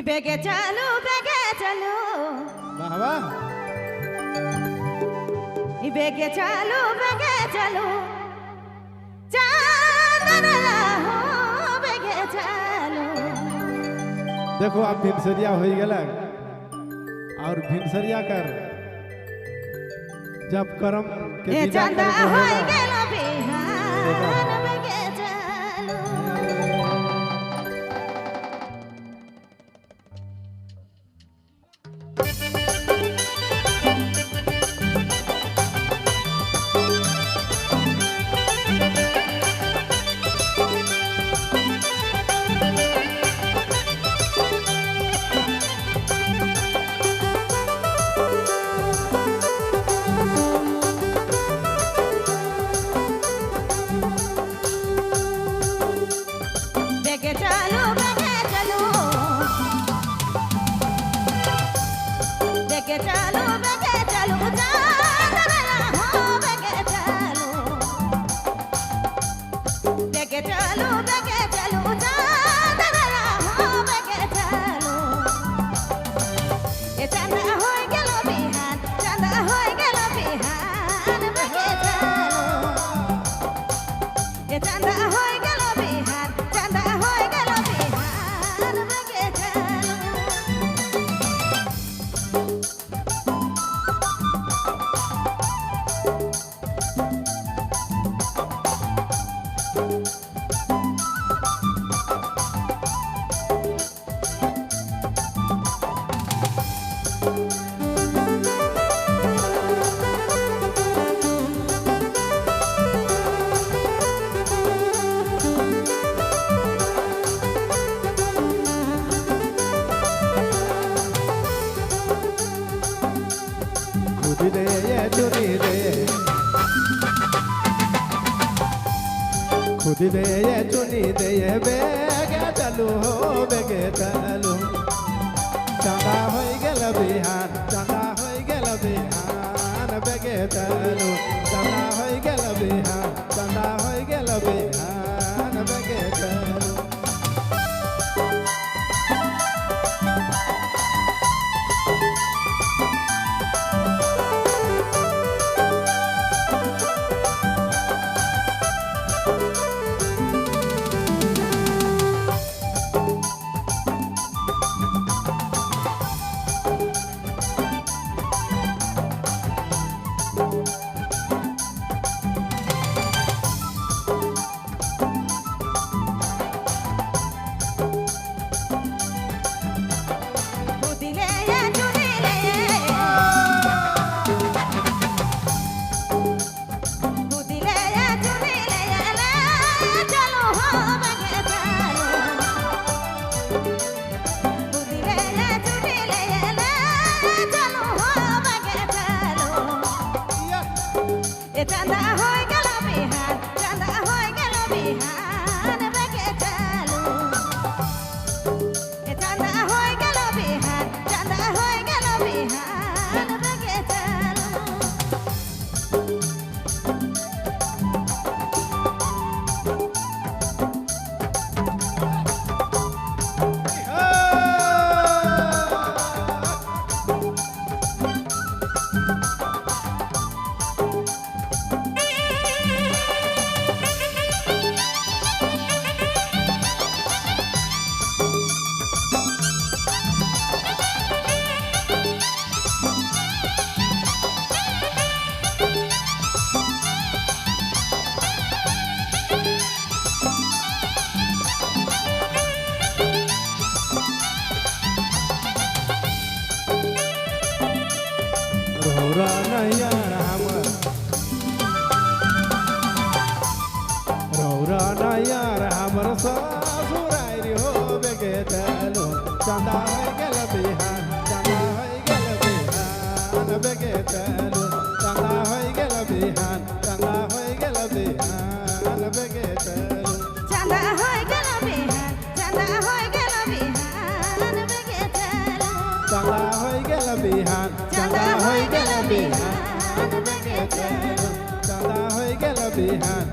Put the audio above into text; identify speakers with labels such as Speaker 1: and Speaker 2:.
Speaker 1: বেগে চলো
Speaker 2: বাহ বাহ
Speaker 1: বেগে চলো चांदना हो बेगे चलो।
Speaker 2: देखो आप भिनसरिया हो गया और भिनसरिया कर जब करम के
Speaker 1: ए
Speaker 2: विदा
Speaker 1: चंदा
Speaker 2: करे
Speaker 1: हो
Speaker 2: रहेगा।
Speaker 1: गेलो बिहान बेगे चलो। बेगे चलो बेगे चलो बेगे चलो बेगे चलो चांदना हो बेगे चलो बेगे चलो चांदना हो बेगे चलो। ए चंदा हो गेलो बिहान चंदा हो गेलो बिहान बेगे चलो। ए चंदा हो गेलो बिहान चंदा हो गेलो बिहान बेगे चलो।
Speaker 2: खुदी दे ये चुनी दे खुदी दे ये चुनी दे ये बेगे चलू हो बेगे चलू चांदा हो गया बिहान चांदा हो गया बिहान बेगे चलू चांदा हो गया बिहान चांदा हो गया बिहान बेगे चलू
Speaker 1: खुदिले ये चुनिले खुदिले ये चुनिले ले चलो हो बेगे चलो। खुदिले ये चुनिले ले चलो हो बेगे चलो। ए चंदा हो गेलो बिहान चंदा हो गेलो बिहान बेगे चलो। ए चंदा हो गेलो बिहान चंदा हो गेलो बिहान बेगे चलो।
Speaker 2: रोरा नैया राम रौरा नैया हमर ससुरारी हो बेगे चलो चांदा हो गेल बिहान चांदा हो गेल बिहान बेगे चलो चांदा हो गेल बिहान चांदा हो गेल बिहान बेगे चलो
Speaker 1: चंदा हो गेलो बिहान चंदा हो गेलो बिहान बेगे चलो।
Speaker 2: चांदा हो गेल बिहान चांदा हो गेल बिहान बेगे चलो चांदा हो गेल बिहान